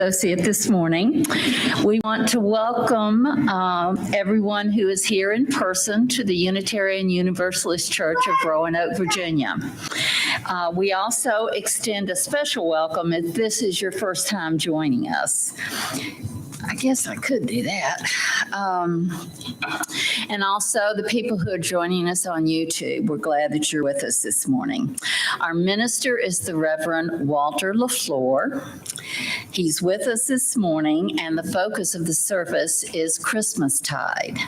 Associate this morning. We want to welcome everyone who is here in person to the Unitarian Universalist Church of Roanoke, Virginia. We also extend a special welcome if this is your first time joining us. I guess I could do that. And also the people who are joining us on YouTube, we're glad that you're with us this morning. Our minister is the Reverend Walter LaFleur. He's with us this morning, and the focus of the service is Christmastide.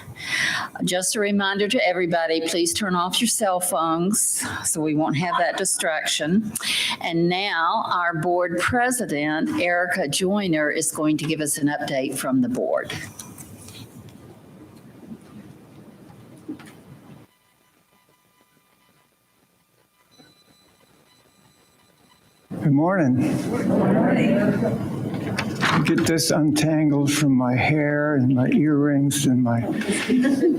Just a reminder to everybody, please turn off your cell phones so we won't have that distraction. And now our board president, Erica Joyner, is going to give us an update from the board. Good morning. Good morning. Get this untangled from my hair and my earrings and my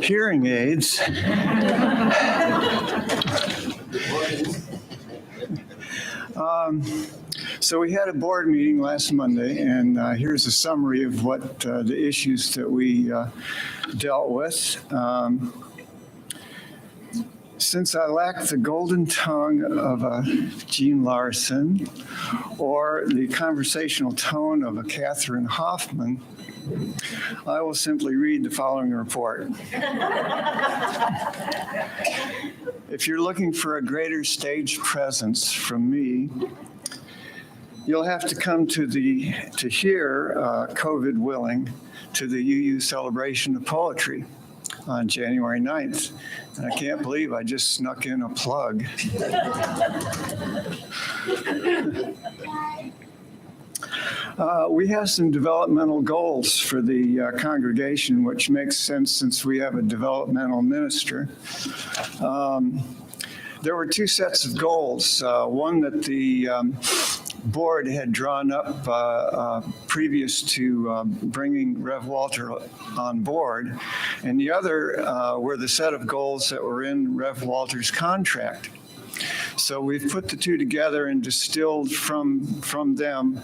hearing aids. So we had a board meeting last Monday, and here's a summary of what the issues that we dealt with. Since I lack the golden tongue of a Jean Larson or the conversational tone of a Catherine Hoffman, I will simply read the following report. If you're looking for a greater stage presence from me, you'll have to come to hear, COVID willing, to the UU Celebration of Poetry on January 9th. And I can't believe I just snuck in a plug. We have some developmental goals for the congregation, which makes sense since we have a developmental minister. There were two sets of goals. One that the board had drawn up previous to bringing Rev Walter on board, and the other were the set of goals that were in Rev Walter's contract. So we've put the two together and distilled from them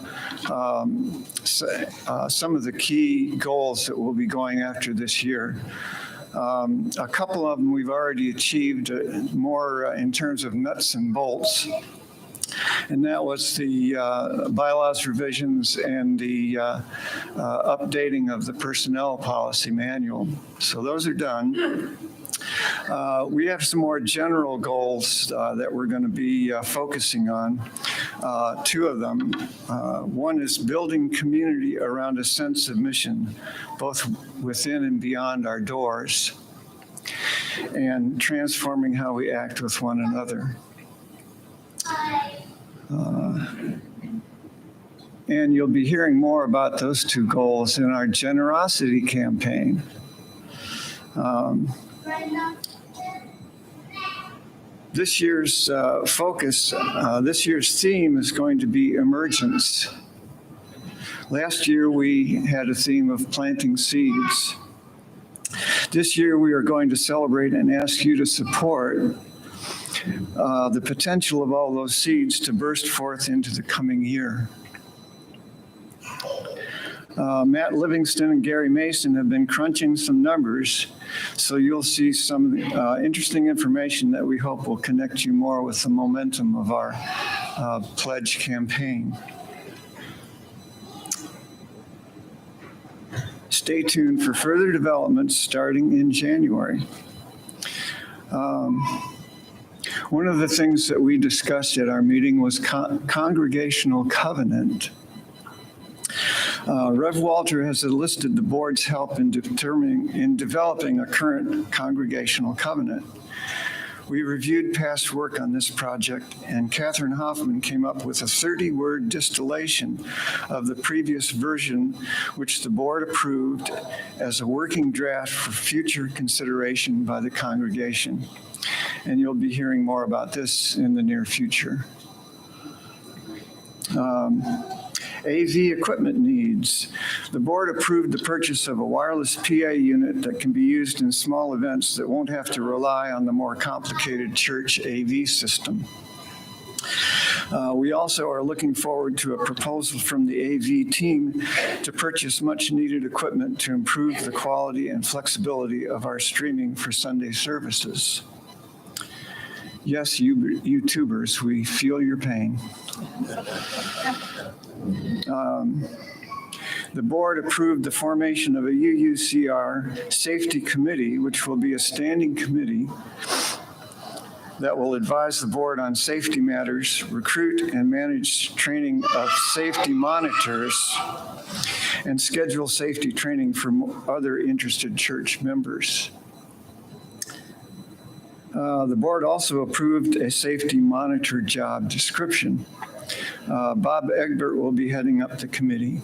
some of the key goals that we'll be going after this year. A couple of them we've already achieved more in terms of nuts and bolts. And that was the bylaws revisions and the updating of the personnel policy manual. So those are done. We have some more general goals that we're going to be focusing on. Two of them. One is building community around a sense of mission, both within and beyond our doors, and transforming how we act with one another. And you'll be hearing more about those two goals in our generosity campaign. This year's focus, this year's theme is going to be emergence. Last year we had a theme of planting seeds. This year we are going to celebrate and ask you to support the potential of all those seeds to burst forth into the coming year. Matt Livingston and Gary Mason have been crunching some numbers, so you'll see some interesting information that we hope will connect you more with the momentum of our pledge campaign. Stay tuned for further developments starting in January. One of the things that we discussed at our meeting was Congregational Covenant. Rev Walter has enlisted the board's help in developing a current Congregational Covenant. We reviewed past work on this project, and Catherine Hoffman came up with a 30-word distillation of the previous version, which the board approved as a working draft for future consideration by the congregation. And you'll be hearing more about this in the near future. AV equipment needs. The board approved the purchase of a wireless PA unit that can be used in small events that won't have to rely on the more complicated church AV system. We also are looking forward to a proposal from the AV team to purchase much needed equipment to improve the quality and flexibility of our streaming for Sunday services. Yes, you YouTubers, we feel your pain. The board approved the formation of a UUCR safety committee, which will be a standing committee that will advise the board on safety matters, recruit and manage training of safety monitors, and schedule safety training for other interested church members. The board also approved a safety monitor job description. Bob Egbert will be heading up the committee.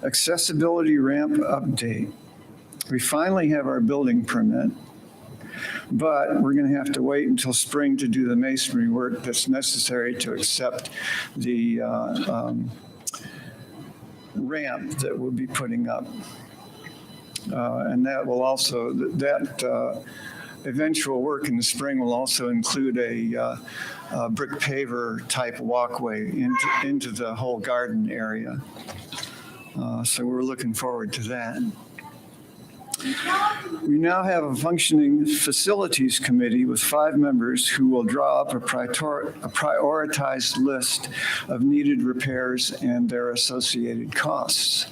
Accessibility ramp update. We finally have our building permit, but we're going to have to wait until spring to do the masonry work that's necessary to accept the ramp that we'll be putting up. And that will also, eventual work in the spring will also include a brick paver type walkway into the whole garden area. So we're looking forward to that. We now have a functioning facilities committee with 5 members who will draw up a prioritized list of needed repairs and their associated costs.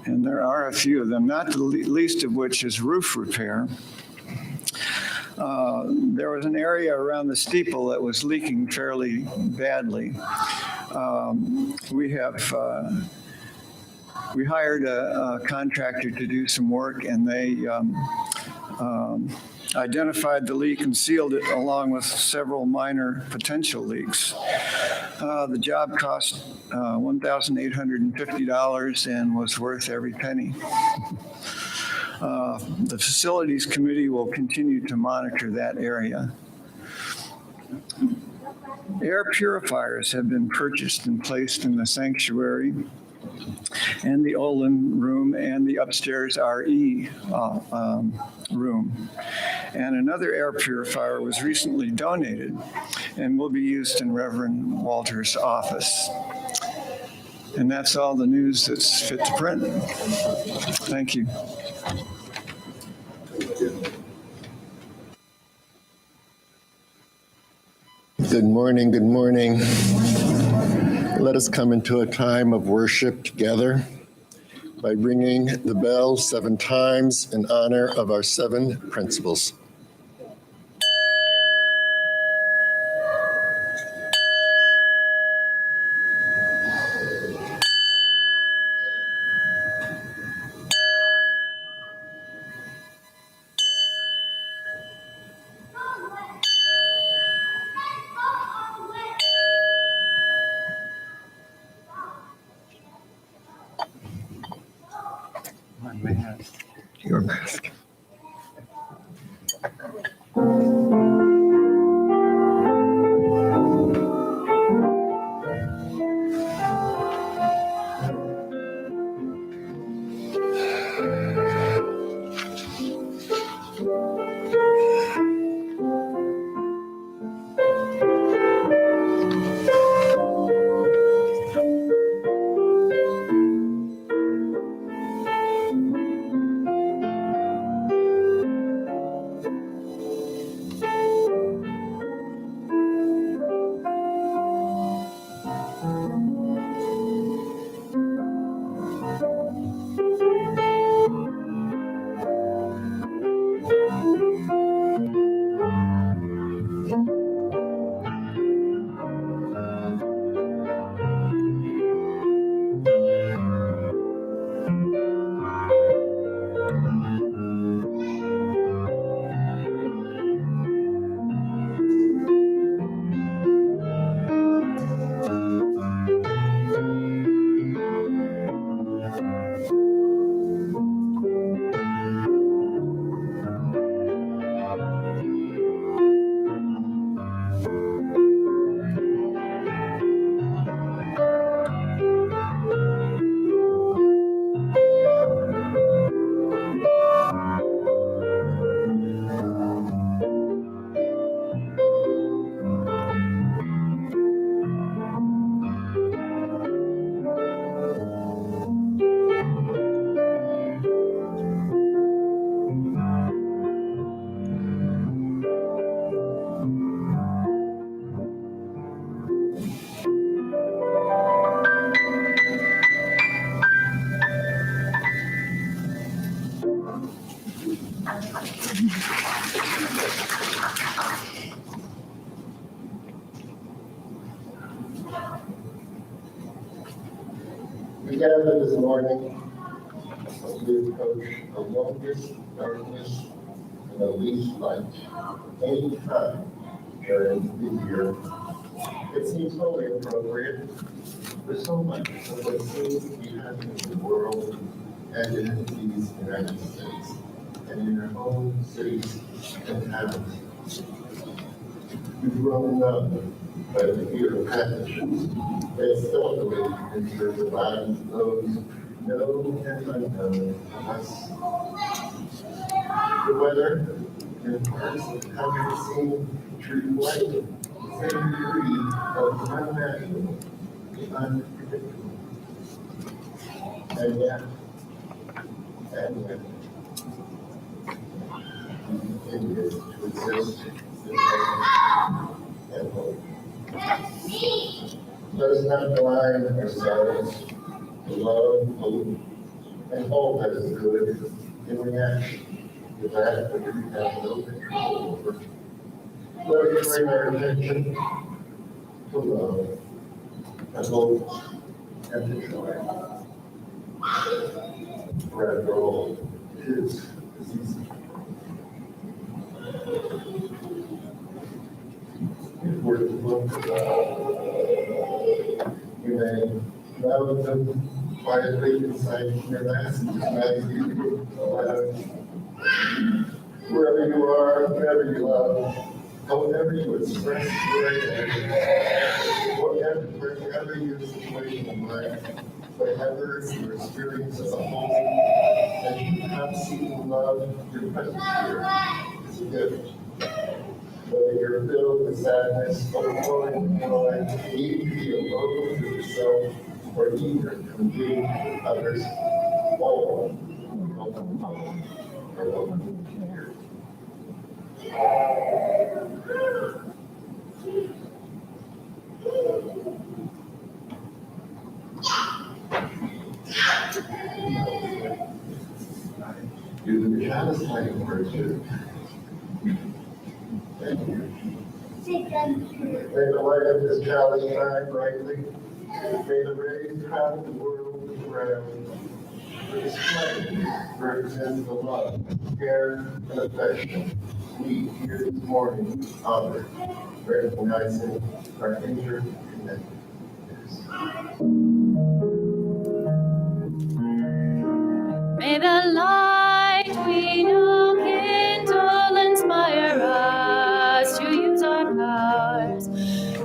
And there are a few of them, not the least of which is roof repair. There was an area around the steeple that was leaking fairly badly. We hired a contractor to do some work, and they identified the leak and sealed it along with several minor potential leaks. The job cost $1,850 and was worth every penny. The facilities committee will continue to monitor that area. Air purifiers have been purchased and placed in the sanctuary and the Olin room and the upstairs RE room. And another air purifier was recently donated and will be used in Reverend Walter's office. And that's all the news that's fit to print. Thank you. Good morning, good morning. Let us come into a time of worship together by ringing the bell 7 times in honor of our 7 principles. Your mask. We gather this morning as we approach the longest darkness and the least light any time during the year. It seems wholly appropriate for so much of what seems to be happening in the world and in these United States and in your own cities and towns. We've grown numb by the fear of pathogens that stalk into the lives of those known and unknown to us. The weather in parts of the country seem to reflect the same degree of unimaginable, unpredictable. And yet, we continue to exist in hope and hope. Let us not blind ourselves to love, hope, and all that is good in reaction to that which we have no control over. Let us bring our attention to love, and hope, and to joy. For after all, it is easy. If we're to look at God, you may love them quietly inside your last magazine aloud. Wherever you are, wherever you love, however you express your identity, whatever your situation in life, whatever your experience as a whole, as you come seeking love, your presence here is a gift. Whether you're filled with sadness, overflowing with joy, needing to be alone with yourself, or eager to engage with others, all are welcome here. Do the satisfying virtue. Thank you. May the light of this chalice shine brightly. May the rays travel the world around. The display represents the love, care, and affection we here this morning honor, recognizing our interconnectedness. May the light we know kindle, inspire us to use our powers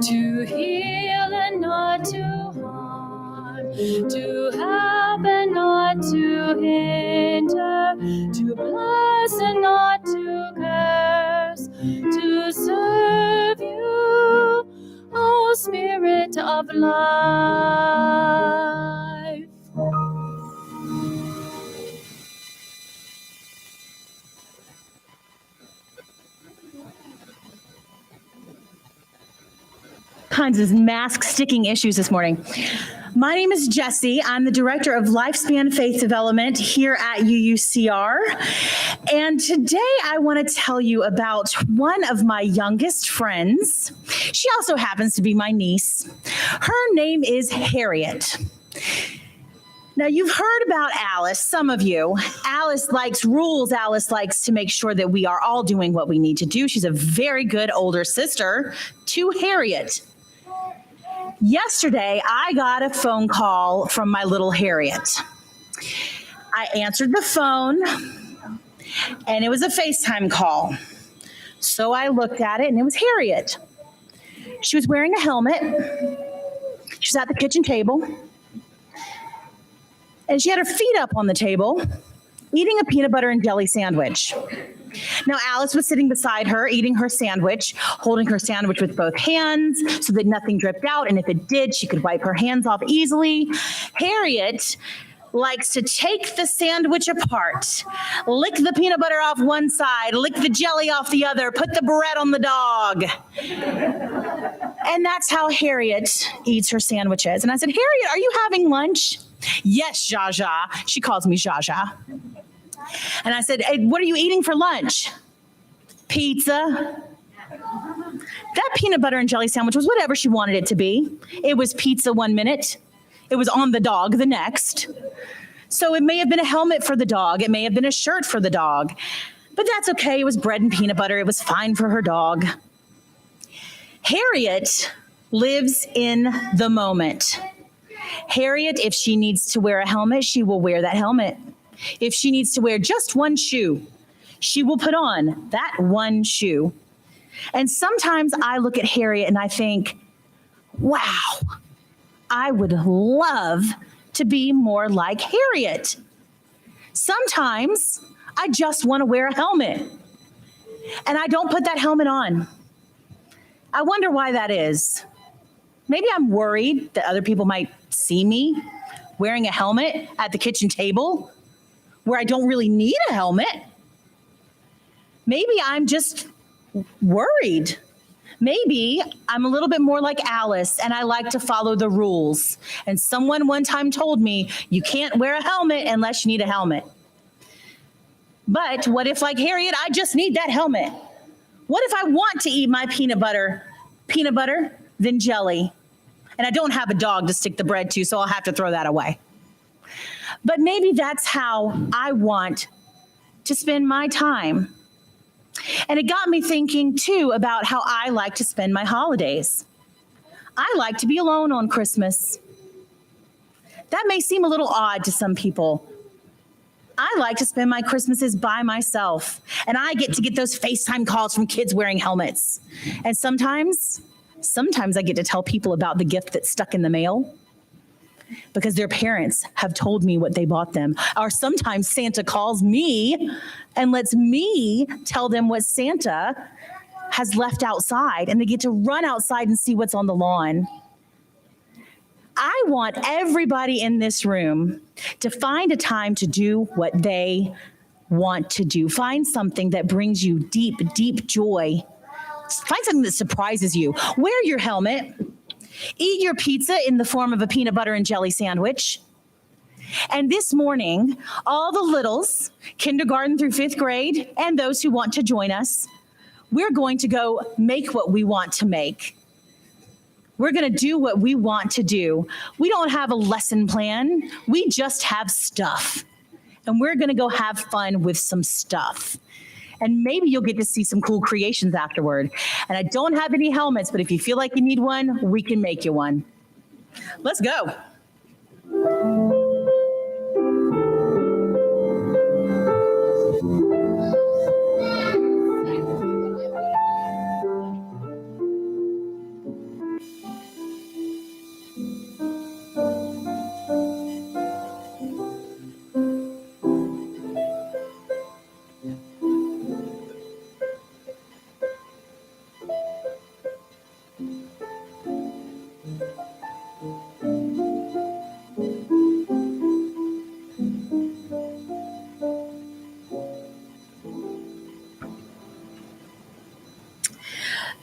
to heal and not to harm, to help and not to hinder, to bless and not to curse, to serve you, O Spirit of life. Kinds of mask sticking issues this morning. My name is Jessie. I'm the Director of Lifespan Faith Development here at UUCR. And today I want to tell you about one of my youngest friends. She also happens to be my niece. Her name is Harriet. Now, you've heard about Alice, some of you. Alice likes rules. Alice likes to make sure that we are all doing what we need to do. She's a very good older sister to Harriet. Yesterday, I got a phone call from my little Harriet. I answered the phone, and it was a FaceTime call. So I looked at it, and it was Harriet. She was wearing a helmet. She's at the kitchen table. And she had her feet up on the table, eating a peanut butter and jelly sandwich. Now, Alice was sitting beside her, eating her sandwich, holding her sandwich with both hands so that nothing dripped out. And if it did, she could wipe her hands off easily. Harriet likes to take the sandwich apart, lick the peanut butter off one side, lick the jelly off the other, put the bread on the dog. And that's how Harriet eats her sandwiches. And I said, Harriet, are you having lunch? Yes, Zsa Zsa. She calls me Zsa Zsa. And I said, hey, what are you eating for lunch? Pizza. That peanut butter and jelly sandwich was whatever she wanted it to be. It was pizza 1 minute. It was on the dog the next. So it may have been a helmet for the dog. It may have been a shirt for the dog. But that's okay. It was bread and peanut butter. It was fine for her dog. Harriet lives in the moment. Harriet, if she needs to wear a helmet, she will wear that helmet. If she needs to wear just one shoe, she will put on that one shoe. And sometimes I look at Harriet and I think, wow, I would love to be more like Harriet. Sometimes I just want to wear a helmet and I don't put that helmet on. I wonder why that is. Maybe I'm worried that other people might see me wearing a helmet at the kitchen table where I don't really need a helmet. Maybe I'm just worried. Maybe I'm a little bit more like Alice and I like to follow the rules. And someone one time told me, you can't wear a helmet unless you need a helmet. But what if, like Harriet, I just need that helmet? What if I want to eat my peanut butter, then jelly? And I don't have a dog to stick the bread to, so I'll have to throw that away. But maybe that's how I want to spend my time. And it got me thinking, too, about how I like to spend my holidays. I like to be alone on Christmas. That may seem a little odd to some people. I like to spend my Christmases by myself, and I get to get those FaceTime calls from kids wearing helmets. And sometimes I get to tell people about the gift that's stuck in the mail because their parents have told me what they bought them. Or sometimes Santa calls me and lets me tell them what Santa has left outside, and they get to run outside and see what's on the lawn. I want everybody in this room to find a time to do what they want to do. Find something that brings you deep, deep joy. Find something that surprises you. Wear your helmet. Eat your pizza in the form of a peanut butter and jelly sandwich. And this morning, all the littles, kindergarten through 5th grade, and those who want to join us, we're going to go make what we want to make. We're going to do what we want to do. We don't have a lesson plan. We just have stuff. And we're going to go have fun with some stuff. And maybe you'll get to see some cool creations afterward. And I don't have any helmets, but if you feel like you need one, we can make you one. Let's go.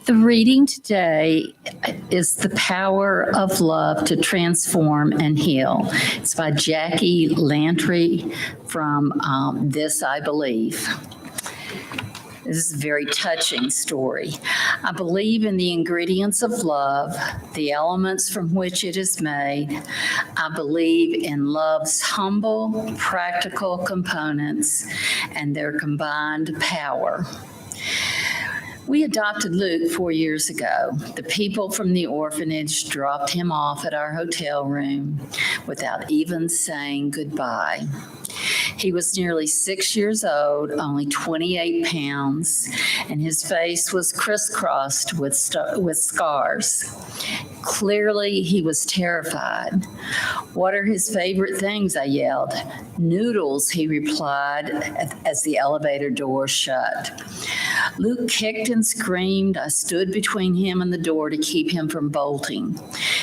The reading today is The Power of Love to Transform and Heal. It's by Jackie Lantry from This I Believe. This is a very touching story. I believe in the ingredients of love, the elements from which it is made. I believe in love's humble, practical components and their combined power. We adopted Luke 4 years ago. The people from the orphanage dropped him off at our hotel room without even saying goodbye. He was nearly 6 years old, only 28 pounds, and his face was crisscrossed with scars. Clearly, he was terrified. "What are his favorite things?" I yelled. "Noodles," he replied as the elevator door shut. Luke kicked and screamed. I stood between him and the door to keep him from bolting.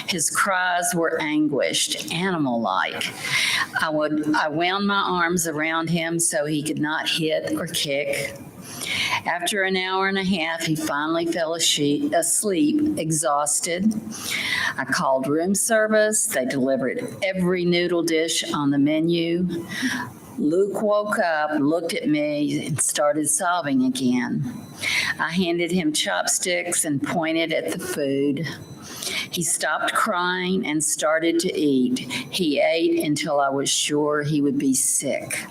His cries were anguished, animal-like. I wound my arms around him so he could not hit or kick. After an hour and a half, he finally fell asleep, exhausted. I called room service. They delivered every noodle dish on the menu. Luke woke up, looked at me, and started sobbing again. I handed him chopsticks and pointed at the food. He stopped crying and started to eat. He ate until I was sure he would be sick.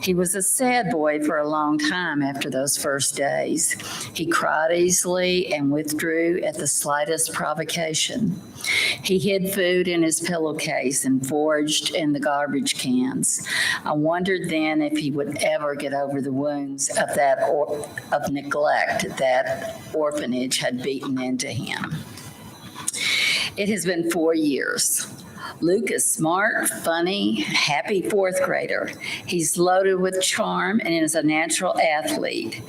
He was a sad boy for a long time after those first days. He cried easily and withdrew at the slightest provocation. He hid food in his pillowcase and foraged in the garbage cans. I wondered then if he would ever get over the wounds of neglect that orphanage had beaten into him. It has been 4 years. Luke is smart, funny, happy fourth grader. He's loaded with charm and is a natural athlete.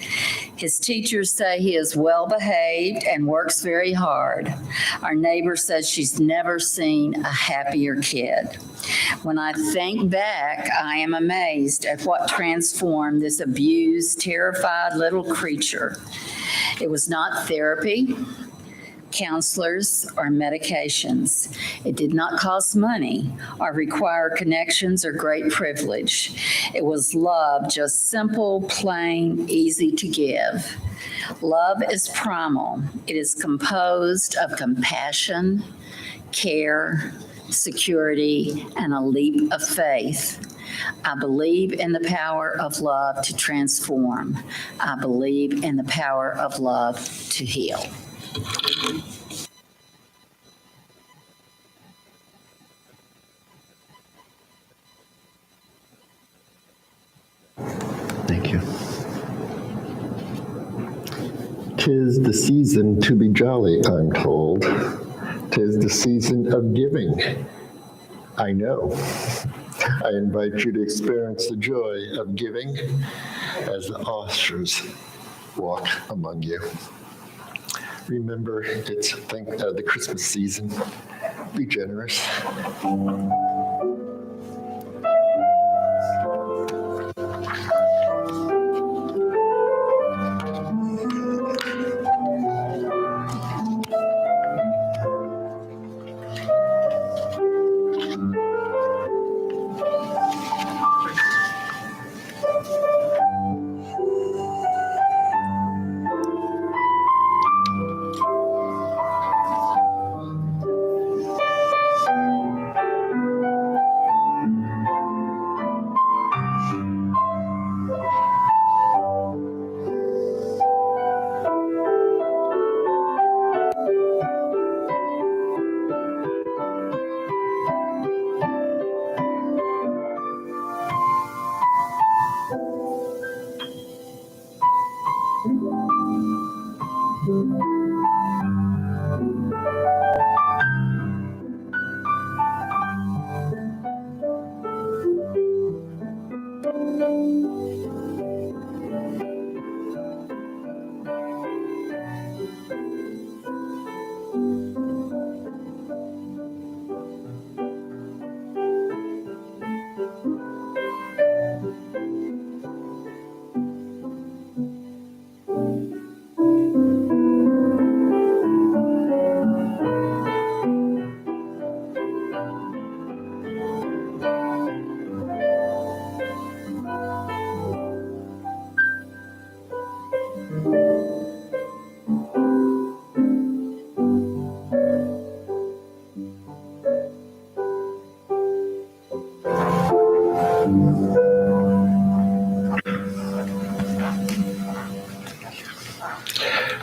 His teachers say he is well behaved and works very hard. Our neighbor says she's never seen a happier kid. When I think back, I am amazed at what transformed this abused, terrified little creature. It was not therapy, counselors, or medications. It did not cost money or require connections or great privilege. It was love, just simple, plain, easy to give. Love is primal. It is composed of compassion, care, security, and a leap of faith. I believe in the power of love to transform. I believe in the power of love to heal. Thank you. 'Tis the season to be jolly, I'm told. 'Tis the season of giving. I know. I invite you to experience the joy of giving as the ushers walk among you. Remember, it's the Christmas season. Be generous.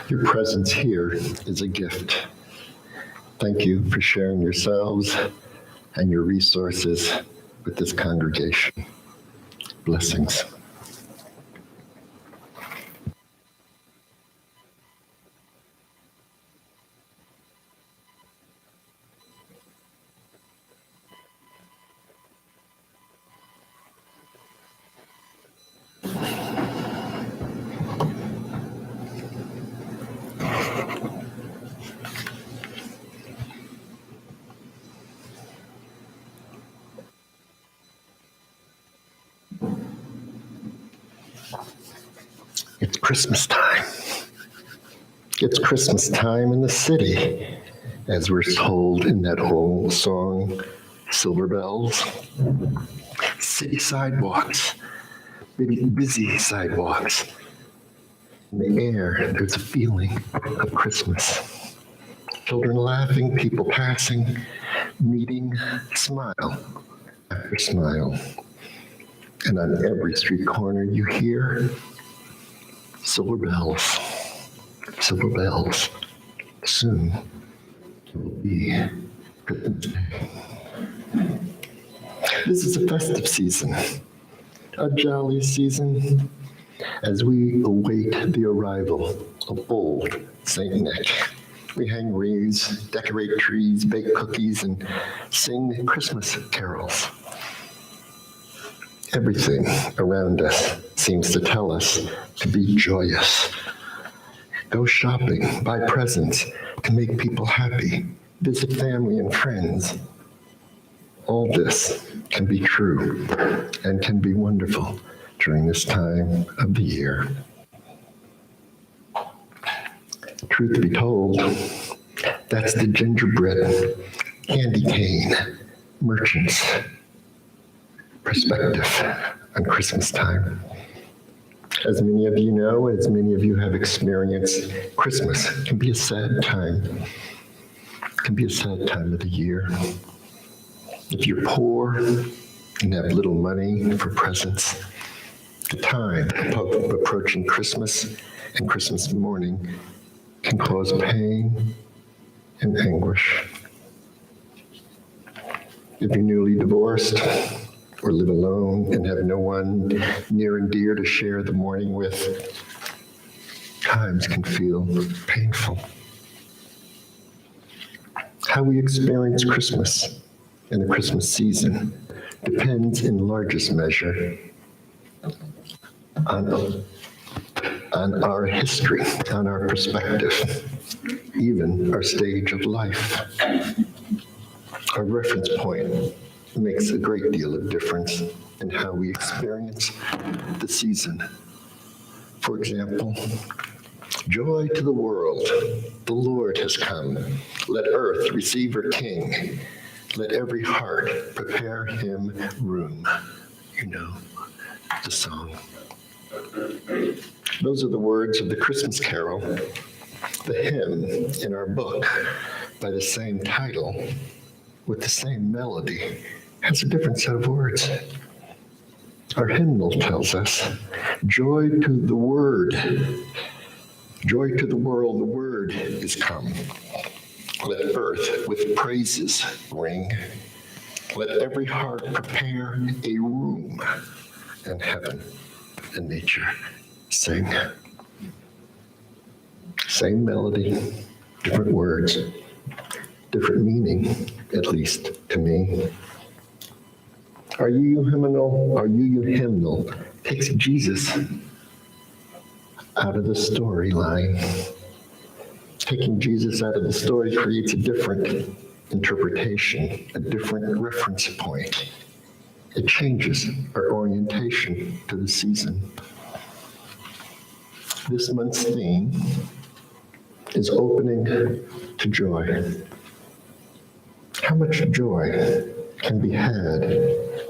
Your presence here is a gift. Thank you for sharing yourselves and your resources with this congregation. Blessings. It's Christmas time. It's Christmas time in the city, as we're told in that old song, Silver Bells. City sidewalks, busy sidewalks. In the air, there's a feeling of Christmas. Children laughing, people passing, meeting, smile after smile. And on every street corner you hear silver bells, silver bells. Soon it will be Christmas Day. This is a festive season, a jolly season, as we await the arrival of old Saint Nick. We hang wreaths, decorate trees, bake cookies, and sing Christmas carols. Everything around us seems to tell us to be joyous. Go shopping, buy presents to make people happy, visit family and friends. All this can be true and can be wonderful during this time of the year. Truth be told, that's the gingerbread, candy cane, merchants' perspective on Christmas time. As many of you know, as many of you have experienced, Christmas can be a sad time. It can be a sad time of the year. If you're poor and have little money for presents, the time of approaching Christmas and Christmas morning can cause pain and anguish. If you're newly divorced or live alone and have no one near and dear to share the morning with, times can feel painful. How we experience Christmas and the Christmas season depends in largest measure on our history, on our perspective, even our stage of life. Our reference point makes a great deal of difference in how we experience the season. For example, joy to the world, the Lord has come. Let earth receive her King. Let every heart prepare him room. You know the song. Those are the words of the Christmas carol, the hymn in our book by the same title, with the same melody, has a different set of words. Our hymnal tells us, joy to the word, joy to the world, the word is come. Let earth with praises ring. Let every heart prepare a room, and heaven and nature sing. Same melody, different words, different meaning, at least to me. Our you hymnal takes Jesus out of the storyline. Taking Jesus out of the story creates a different interpretation, a different reference point. It changes our orientation to the season. This month's theme is opening to joy. How much joy can be had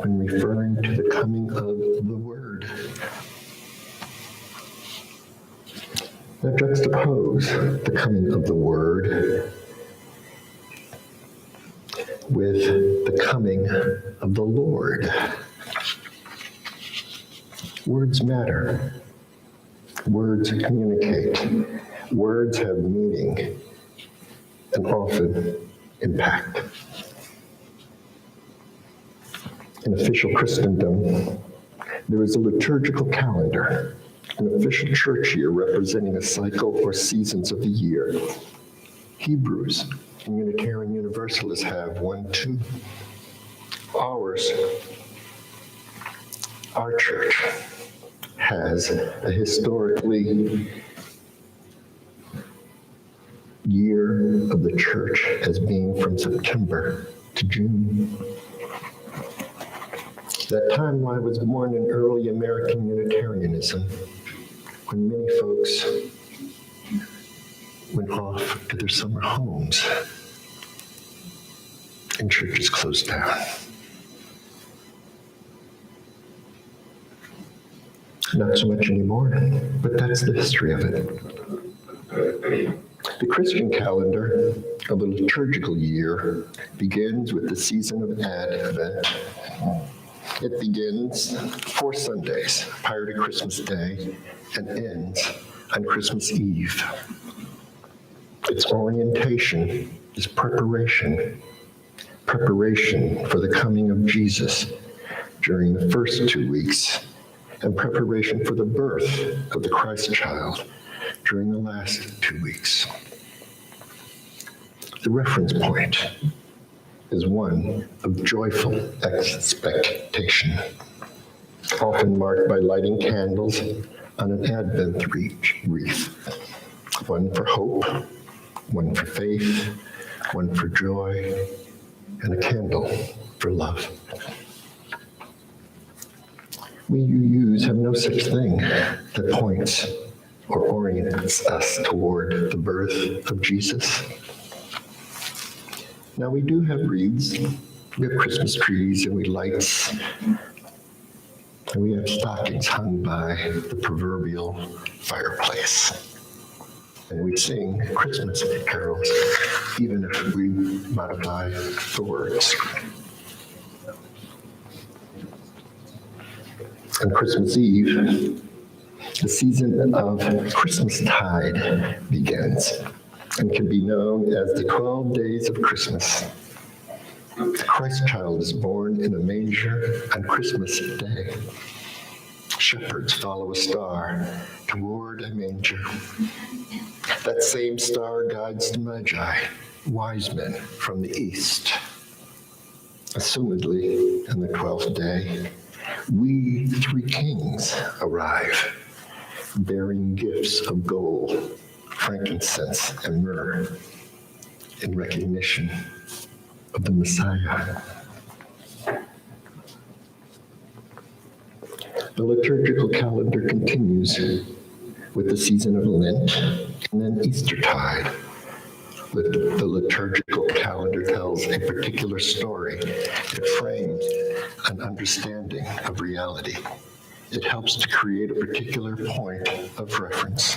when referring to the coming of the Word? Now juxtapose the coming of the Word with the coming of the Lord. Words matter. Words communicate. Words have meaning and often impact. In official Christendom, there is a liturgical calendar, an official church year representing a cycle or seasons of the year. Hebrews and Unitarian Universalists have 1, 2. Our church has a historically year of the church as being from September to June. That timeline was born in early American Unitarianism, when many folks went off to their summer homes and churches closed down. Not so much anymore, but that's the history of it. The Christian calendar of the liturgical year begins with the season of Advent. It begins 4 Sundays prior to Christmas Day and ends on Christmas Eve. Its orientation is preparation for the coming of Jesus during the first 2 weeks, and preparation for the birth of the Christ child during the last 2 weeks. The reference point is one of joyful expectation, often marked by lighting candles on an Advent wreath, one for hope, one for faith, one for joy, and a candle for love. We UUs have no such thing that points or orients us toward the birth of Jesus. Now, we do have wreaths, we have Christmas trees, and we lights, and we have stockings hung by the proverbial fireplace. And we sing Christmas carols, even if we modify the words. On Christmas Eve, the season of Christmastide begins and can be known as the 12 days of Christmas. The Christ child is born in a manger on Christmas Day. Shepherds follow a star toward a manger. That same star guides the Magi, wise men from the east. Assumedly, on the 12th day, we 3 kings arrive, bearing gifts of gold, frankincense, and myrrh in recognition of the Messiah. The liturgical calendar continues with the season of Lent and then Eastertide. The liturgical calendar tells a particular story. It frames an understanding of reality. It helps to create a particular point of reference.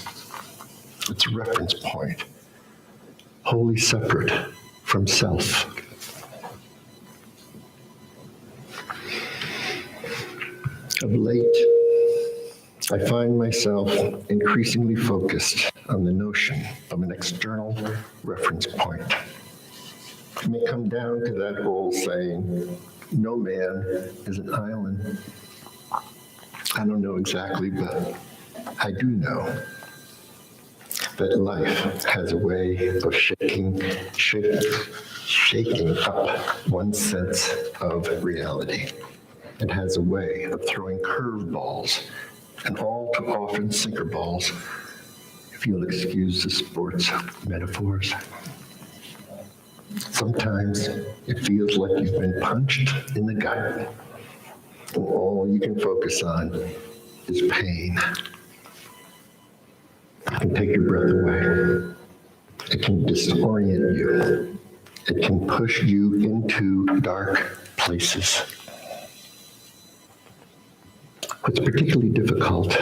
It's a reference point, wholly separate from self. Of late, I find myself increasingly focused on the notion of an external reference point. It may come down to that old saying, no man is an island. I don't know exactly, but I do know that life has a way of shaking up one's sense of reality. It has a way of throwing curveballs, and all too often sinker balls, if you'll excuse the sports metaphors. Sometimes it feels like you've been punched in the gut, and all you can focus on is pain. It can take your breath away. It can disorient you. It can push you into dark places. What's particularly difficult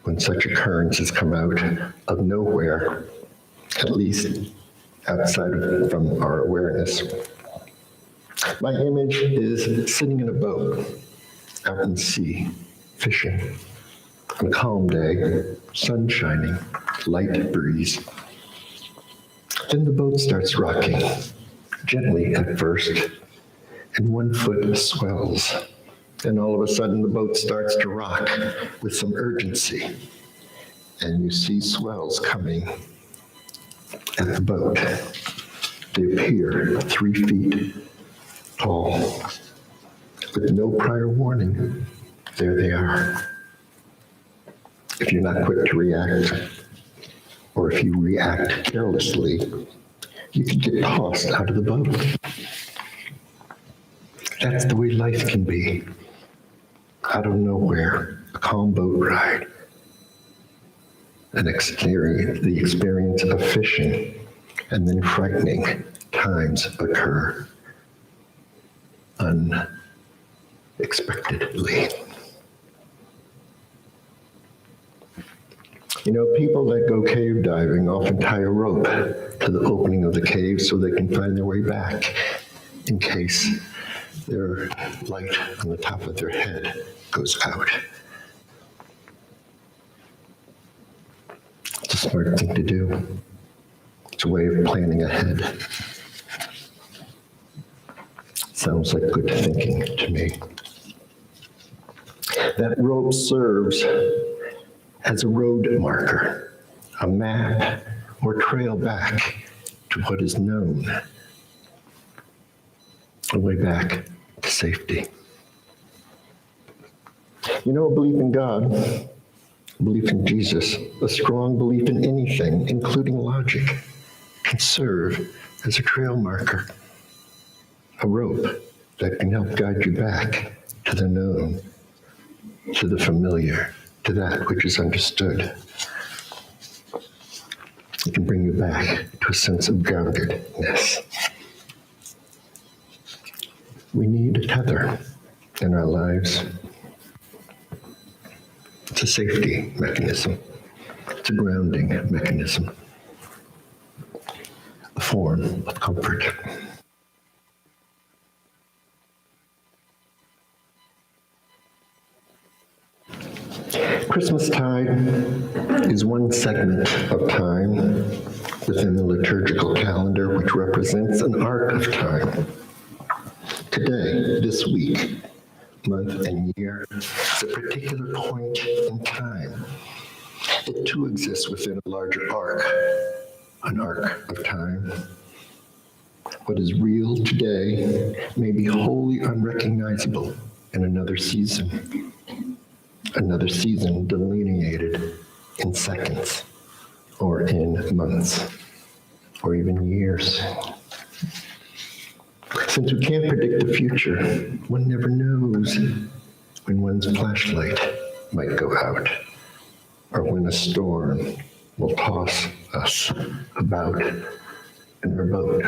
when such occurrences come out of nowhere, at least outside from our awareness. My image is sitting in a boat out in the sea, fishing. On a calm day, sun shining, light breeze. Then the boat starts rocking, gently at first, and one foot swells. Then all of a sudden the boat starts to rock with some urgency, and you see swells coming at the boat. They appear 3 feet tall. With no prior warning, there they are. If you're not quick to react, or if you react carelessly, you can get tossed out of the boat. That's the way life can be. Out of nowhere, a calm boat ride, the experience of fishing, and then frightening times occur unexpectedly. You know, people that go cave diving often tie a rope to the opening of the cave so they can find their way back in case their light on the top of their head goes out. It's a smart thing to do. It's a way of planning ahead. Sounds like good thinking to me. That rope serves as a road marker, a map, or trail back to what is known, a way back to safety. You know, a belief in God, a belief in Jesus, a strong belief in anything, including logic, can serve as a trail marker, a rope that can help guide you back to the known, to the familiar, to that which is understood. It can bring you back to a sense of groundedness. We need a tether in our lives. It's a safety mechanism. It's a grounding mechanism. A form of comfort. Christmastide is one segment of time within the liturgical calendar which represents an arc of time. Today, this week, month, and year is a particular point in time. It too exists within a larger arc, an arc of time. What is real today may be wholly unrecognizable in another season delineated in seconds, or in months, or even years. Since we can't predict the future, one never knows when one's flashlight might go out, or when a storm will toss us about in our boat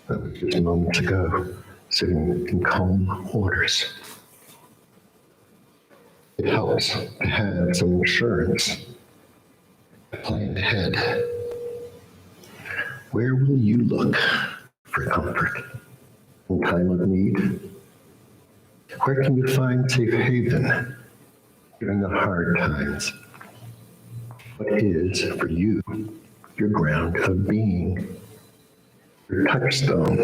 that was just moments ago, sitting in calm waters. It helps to have some assurance, plan ahead. Where will you look for comfort in time of need? Where can you find safe haven during the hard times? What is, for you, your ground of being, your touchstone,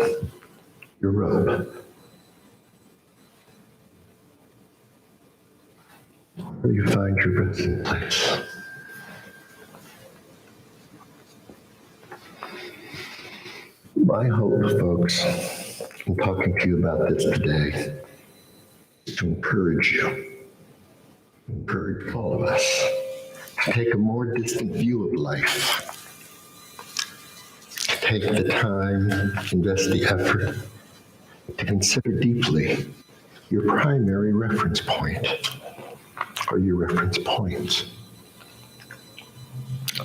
your robe? Where you find your resting place? My hope, folks, in talking to you about this today, is to encourage you, encourage all of us, to take a more distant view of life, to take the time, invest the effort, to consider deeply your primary reference point, or your reference points.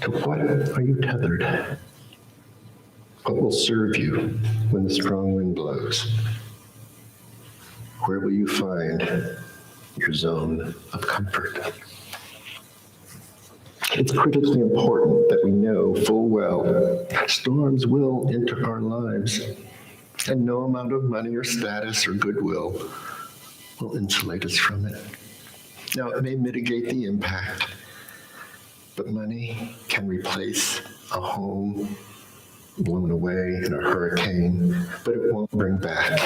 To what are you tethered? What will serve you when the strong wind blows? Where will you find your zone of comfort? It's critically important that we know full well storms will enter our lives, and no amount of money or status or goodwill will insulate us from it. Now, it may mitigate the impact, but money can replace a home blown away in a hurricane, but it won't bring back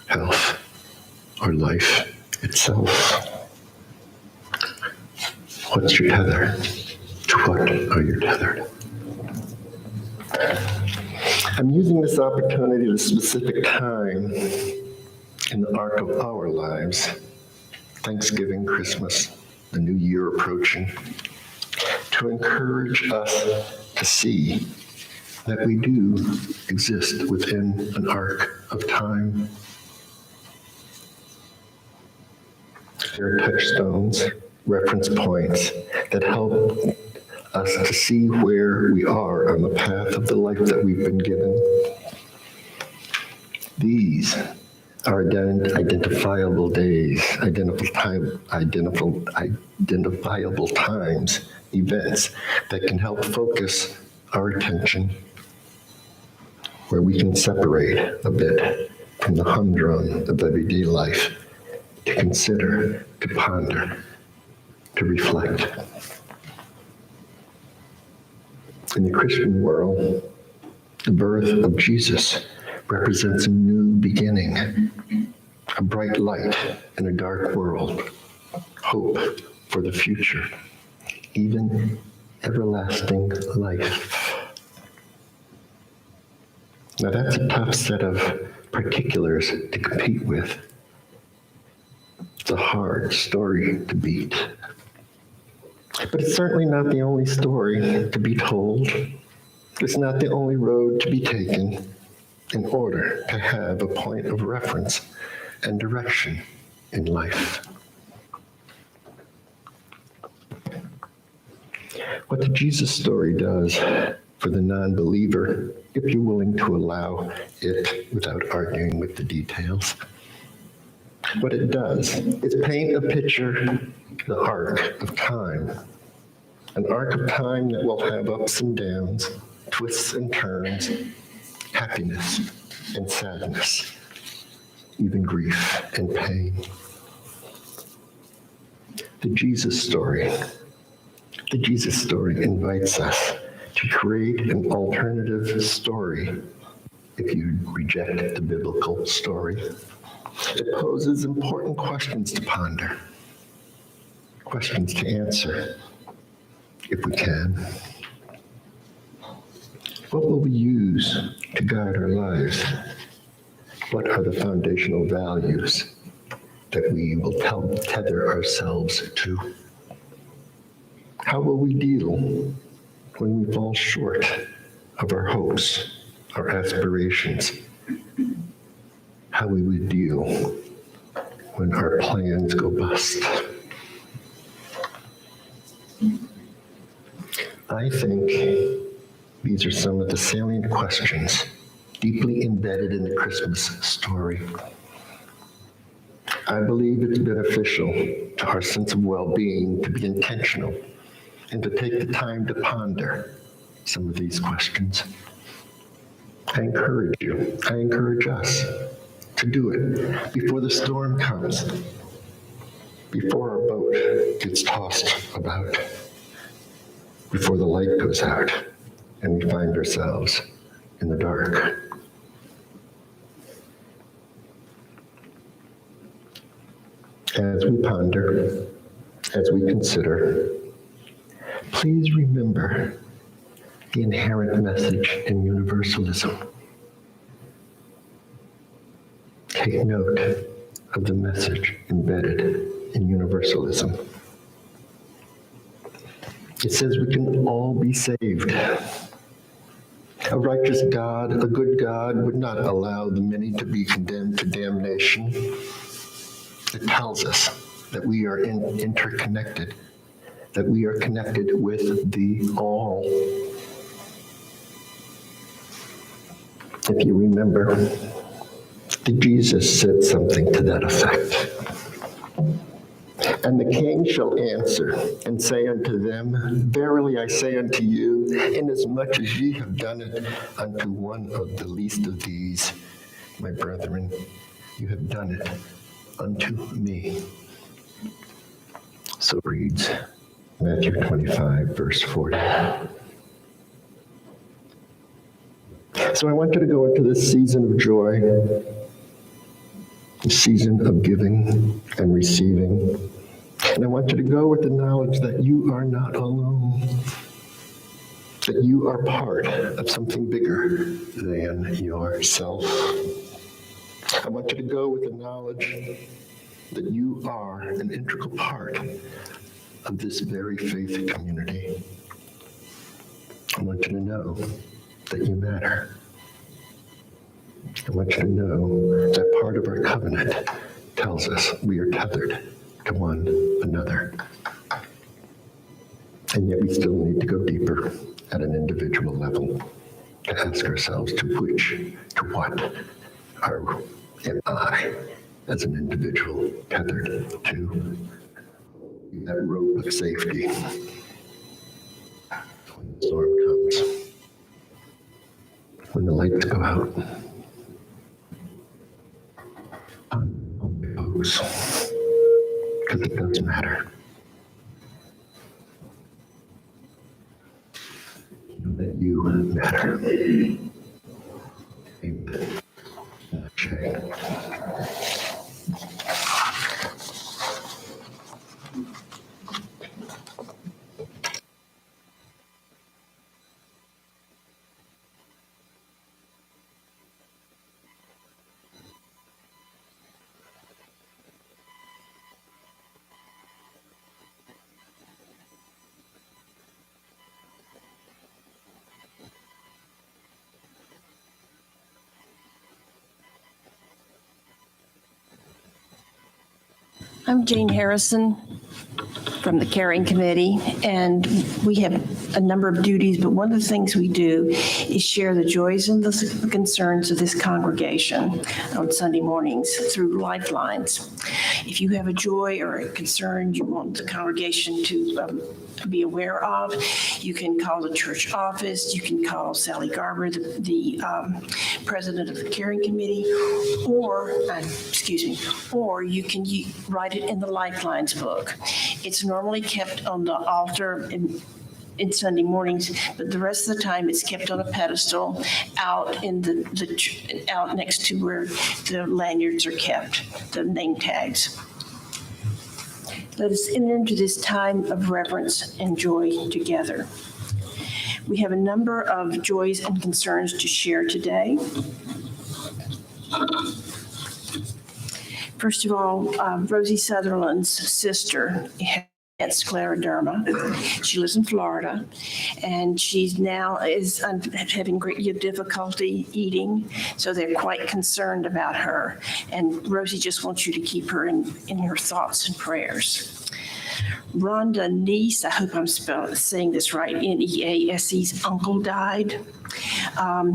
health or life itself. What's your tether? To what are you tethered? I'm using this opportunity at a specific time in the arc of our lives, Thanksgiving, Christmas, the new year approaching, to encourage us to see that we do exist within an arc of time. There are touchstones, reference points that help us to see where we are on the path of the life that we've been given. These our identifiable days, identifiable times, events that can help focus our attention, where we can separate a bit from the humdrum of everyday life to consider, to ponder, to reflect. In the Christian world, the birth of Jesus represents a new beginning, a bright light in a dark world, hope for the future, even everlasting life. Now that's a tough set of particulars to compete with. It's a hard story to beat. But it's certainly not the only story to be told. It's not the only road to be taken in order to have a point of reference and direction in life. What the Jesus story does for the non-believer, if you're willing to allow it without arguing with the details, what it does is paint a picture, the arc of time, an arc of time that will have ups and downs, twists and turns, happiness and sadness, even grief and pain. The Jesus story invites us to create an alternative story if you reject the biblical story. It poses important questions to ponder, questions to answer, if we can. What will we use to guide our lives? What are the foundational values that we will tether ourselves to? How will we deal when we fall short of our hopes, our aspirations? How we would deal when our plans go bust? I think these are some of the salient questions deeply embedded in the Christmas story. I believe it's beneficial to our sense of well-being to be intentional and to take the time to ponder some of these questions. I encourage us to do it before the storm comes, before our boat gets tossed about, before the light goes out and we find ourselves in the dark. As we ponder, as we consider, please remember the inherent message in Universalism. Take note of the message embedded in Universalism. It says we can all be saved. A righteous God, a good God, would not allow the many to be condemned to damnation. It tells us that we are interconnected, that we are connected with the all. If you remember, Jesus said something to that effect. And the king shall answer and say unto them, Verily I say unto you, inasmuch as ye have done it unto one of the least of these, my brethren, you have done it unto me. So reads Matthew 25, verse 40. So I want you to go into this season of joy, a season of giving and receiving. And I want you to go with the knowledge that you are not alone, that you are part of something bigger than yourself. I want you to go with the knowledge that you are an integral part of this very faith community. I want you to know that you matter. I want you to know that part of our covenant tells us we are tethered to one another. And yet we still need to go deeper at an individual level to ask ourselves to what are Am I, as an individual, tethered to that rope of safety when the storm comes, when the lights go out? Because it does matter. That you matter. Amen. Shame. I'm Jane Harrison from the Caring Committee, and we have a number of duties, but one of the things we do is share the joys and the concerns of this congregation on Sunday mornings through lifelines. If you have a joy or a concern you want the congregation to be aware of, you can call the church office, you can call Sally Garber, the president of the Caring Committee, or you can write it in the Lifelines book. It's normally kept on the altar in Sunday mornings, but the rest of the time it's kept on a pedestal out in out next to where the lanyards are kept, the name tags. Let us enter into this time of reverence and joy together. We have a number of joys and concerns to share today. First of all, Rosie Sutherland's sister has scleroderma. She lives in Florida, and she's now having great difficulty eating, so they're quite concerned about her. And Rosie just wants you to keep her in your thoughts and prayers. Rhonda Neese, I hope I'm saying this right, Nease's uncle died.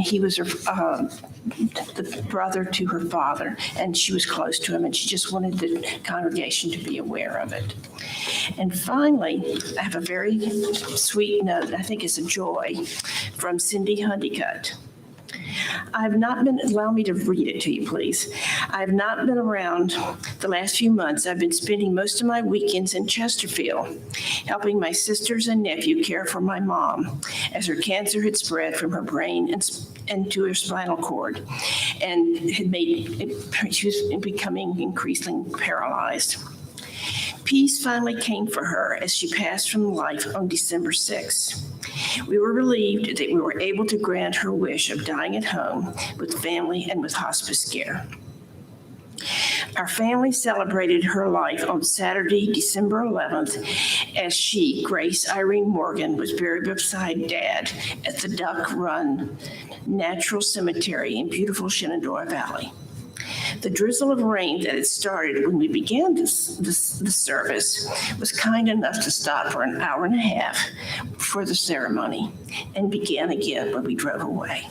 He was the brother to her father, and she was close to him, and she just wanted the congregation to be aware of it. And finally, I have a very sweet note, I think it's a joy, from Cindy Honeycutt. Allow me to read it to you, please. I have not been around the last few months. I've been spending most of my weekends in Chesterfield, helping my sisters and nephew care for my mom, as her cancer had spread from her brain and to her spinal cord, and she was becoming increasingly paralyzed. Peace finally came for her as she passed from life on December 6th. We were relieved that we were able to grant her wish of dying at home with family and with hospice care. Our family celebrated her life on Saturday, December 11th, as she, Grace Irene Morgan, was buried beside Dad at the Duck Run Natural Cemetery in beautiful Shenandoah Valley. The drizzle of rain that had started when we began the service was kind enough to stop for an hour and a half for the ceremony and began again when we drove away.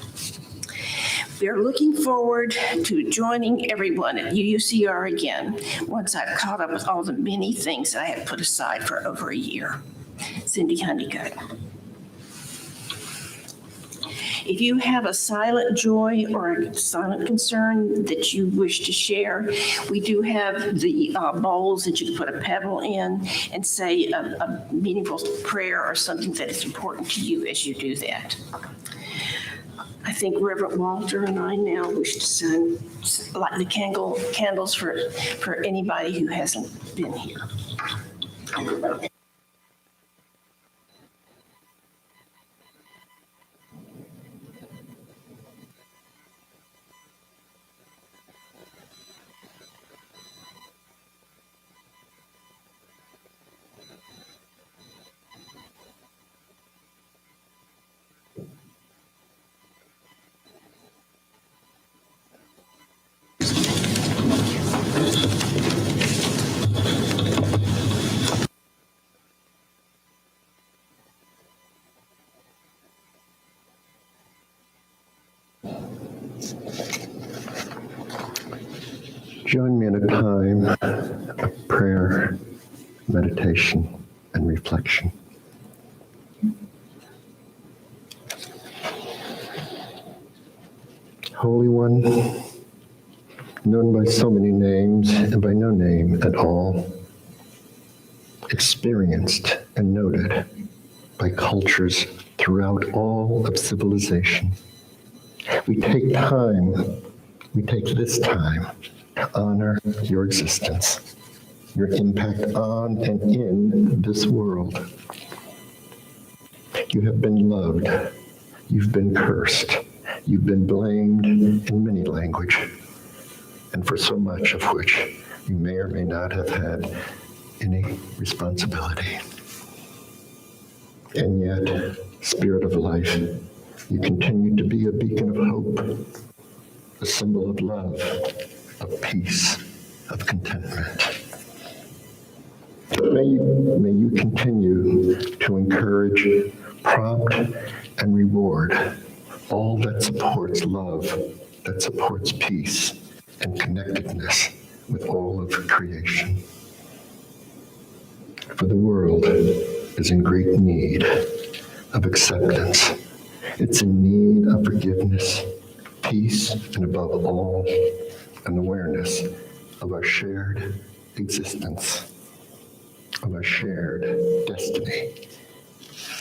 We are looking forward to joining everyone at UUCR again once I've caught up with all the many things that I have put aside for over a year. Cindy Honeycutt. If you have a silent joy or a silent concern that you wish to share, we do have the bowls that you can put a pebble in and say a meaningful prayer or something that is important to you as you do that. I think Reverend Walter and I now wish to light the candles for anybody who hasn't been here. Join me in a time of prayer, meditation, and reflection. Holy One, known by so many names and by no name at all, experienced and noted by cultures throughout all of civilization, we take this time to honor your existence, your impact on and in this world. You have been loved, you've been cursed, you've been blamed in many language, and for so much of which you may or may not have had any responsibility. And yet, Spirit of life, you continue to be a beacon of hope, a symbol of love, of peace, of contentment. May you continue to encourage, prompt, and reward all that supports love, that supports peace and connectedness with all of creation. For the world is in great need of acceptance. It's in need of forgiveness, peace, and above all, an awareness of our shared existence, of our shared destiny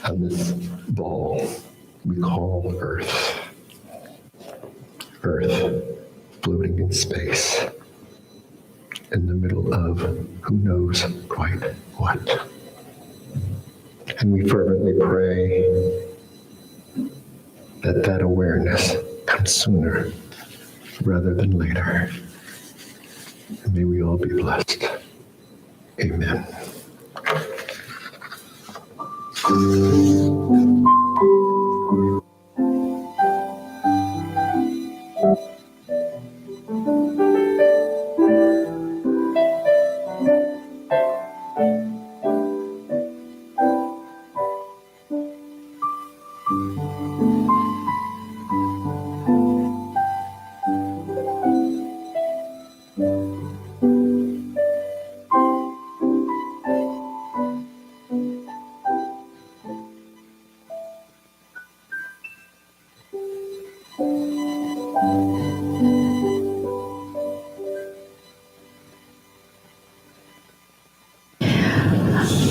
on this ball we call Earth. Earth floating in space in the middle of who knows quite what. And we fervently pray that that awareness comes sooner rather than later. And may we all be blessed. Amen.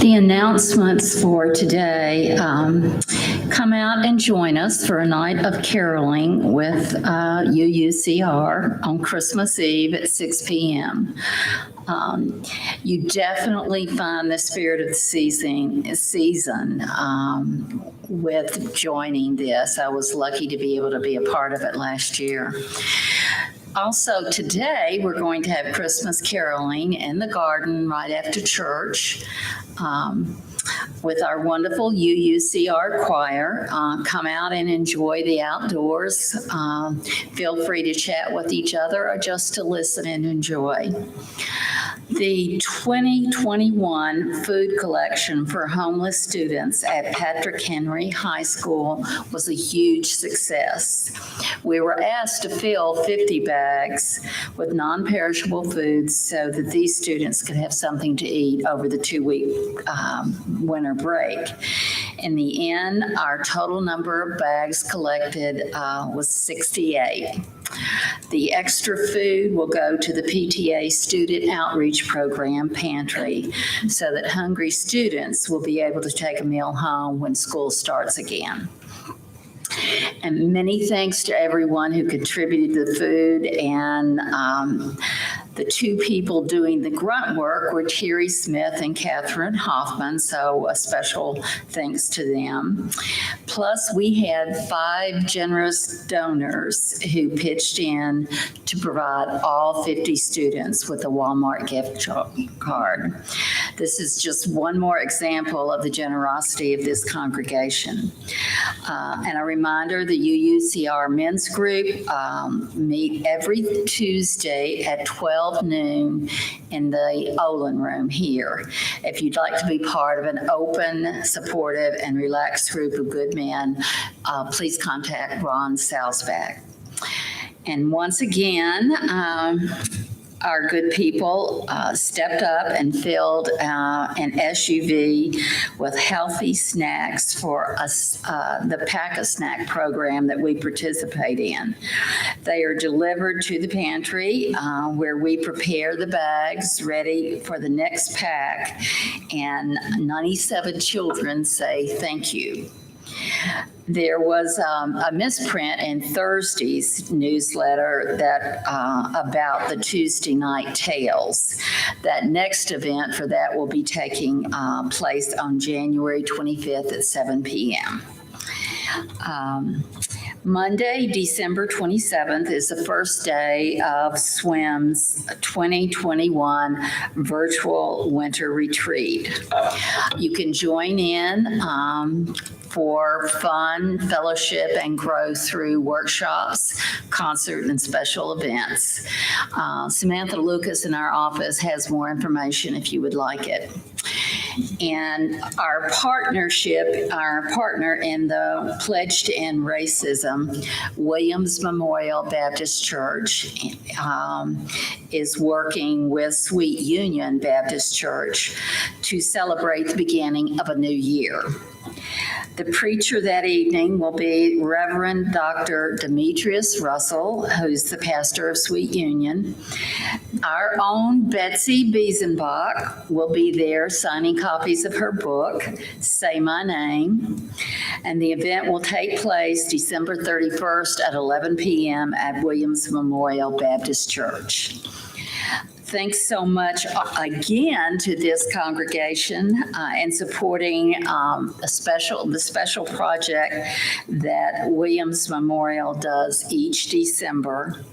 The announcements for today, come out and join us for a night of caroling with UUCR on Christmas Eve at 6 p.m. You definitely find the spirit of the season with joining this. I was lucky to be able to be a part of it last year. Also, today, we're going to have Christmas caroling in the garden right after church with our wonderful UUCR choir. Come out and enjoy the outdoors. Feel free to chat with each other or just to listen and enjoy. The 2021 food collection for homeless students at Patrick Henry High School was a huge success. We were asked to fill 50 bags with non-perishable foods so that these students could have something to eat over the 2-week winter break. In the end, our total number of bags collected was 68. The extra food will go to the PTA Student Outreach Program pantry so that hungry students will be able to take a meal home when school starts again. And many thanks to everyone who contributed the food, and the two people doing the grunt work were Terry Smith and Catherine Hoffman, so a special thanks to them. Plus, we had 5 generous donors who pitched in to provide all 50 students with a Walmart gift card. This is just one more example of the generosity of this congregation. And a reminder, the UUCR men's group meet every Tuesday at 12 noon in the Olin room here. If you'd like to be part of an open, supportive, and relaxed group of good men, please contact Ron Salzback. And once again, our good people stepped up and filled an SUV with healthy snacks for us, the Pack-A-Snack program that we participate in. They are delivered to the pantry where we prepare the bags ready for the next pack, and 97 children say thank you. There was a misprint in Thursday's newsletter that about the Tuesday night tales. That next event for that will be taking place on January 25th at 7 p.m. Monday, December 27th is the first day of SWIM's 2021 virtual winter retreat. You can join in for fun, fellowship, and growth through workshops, concert, and special events. Samantha Lucas in our office has more information if you would like it. And our partner in the Pledge to End Racism, Williams Memorial Baptist Church, is working with Sweet Union Baptist Church to celebrate the beginning of a new year. The preacher that evening will be Reverend Dr. Demetrius Russell, who's the pastor of Sweet Union. Our own Betsy Biesenbach will be there signing copies of her book, Say My Name. And the event will take place December 31st at 11 p.m. at Williams Memorial Baptist Church. Thanks so much again to this congregation and supporting the special project that Williams Memorial does each December.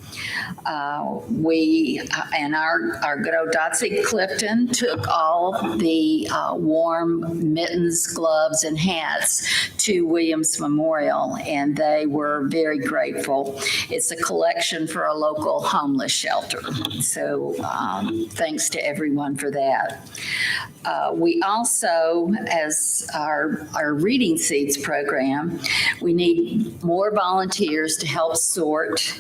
We and our good old Dotsie Clifton took all the warm mittens, gloves, and hats to Williams Memorial, and they were very grateful. It's a collection for a local homeless shelter. So thanks to everyone for that. We also, as our Reading Seeds program, we need more volunteers to help sort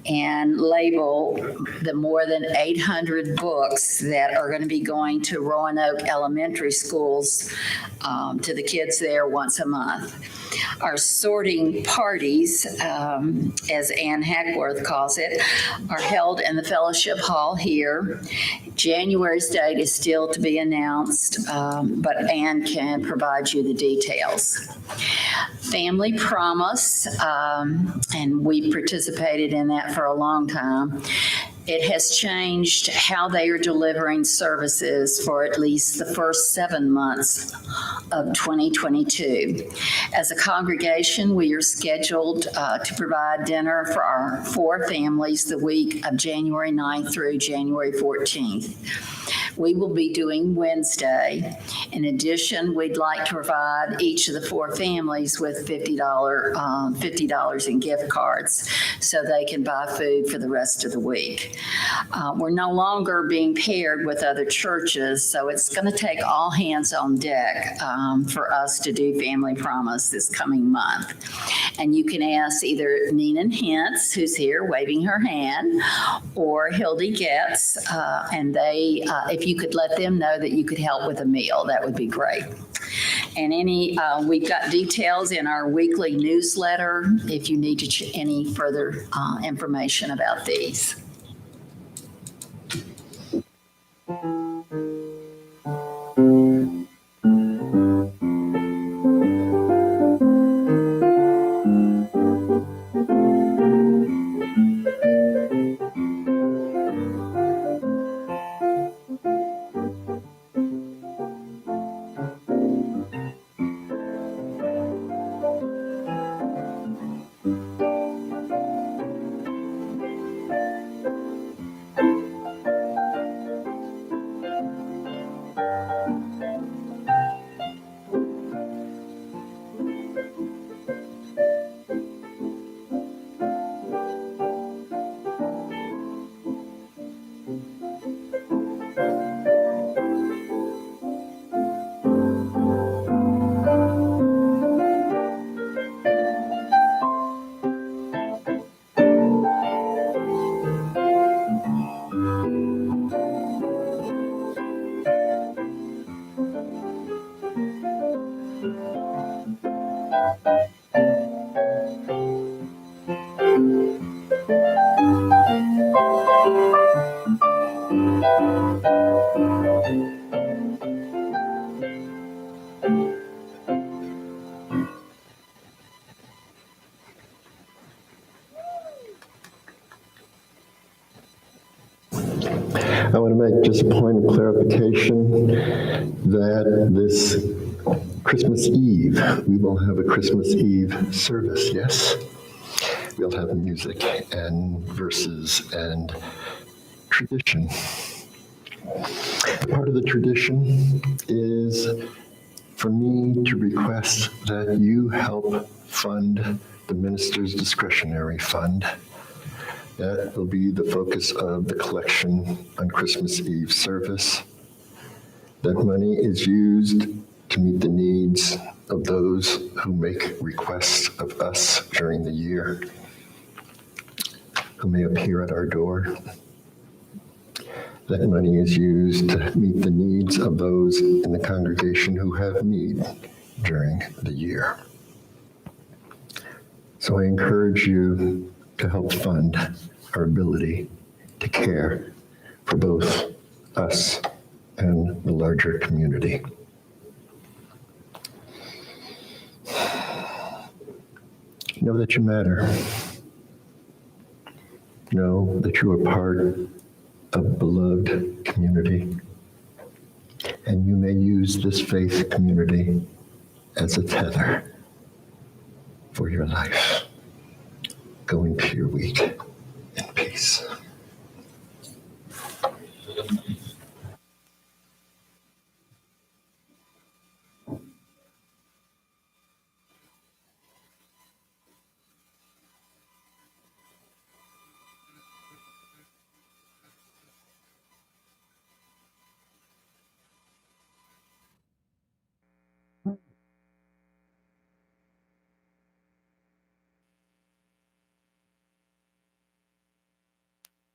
and label the more than 800 books that are going to be going to Roanoke elementary schools, to the kids there once a month. Our sorting parties, as Ann Hackworth calls it, are held in the fellowship hall here. January's date is still to be announced, but Ann can provide you the details. Family Promise, and we participated in that for a long time. It has changed how they are delivering services for at least the first 7 months of 2022. As a congregation, we are scheduled to provide dinner for our 4 families the week of January 9th through January 14th. We will be doing Wednesday. In addition, we'd like to provide each of the 4 families with $50 in gift cards so they can buy food for the rest of the week. We're no longer being paired with other churches, so it's going to take all hands on deck for us to do Family Promise this coming month. And you can ask either Nina Hintz, who's here waving her hand, or Hildy Getz, and they, if you could let them know that you could help with a meal, that would be great. And we've got details in our weekly newsletter if you need any further information about these. I want to make just a point of clarification that this Christmas Eve, we will have a Christmas Eve service, yes? We'll have music and verses and tradition. Part of the tradition is for me to request that you help fund the minister's discretionary fund. That will be the focus of the collection on Christmas Eve service. That money is used to meet the needs of those who make requests of us during the year, who may appear at our door. That money is used to meet the needs of those in the congregation who have need during the year. So I encourage you to help fund our ability to care for both us and the larger community. Know that you matter. Know that you are part of a beloved community, and you may use this faith community as a tether for your life. Go into your week.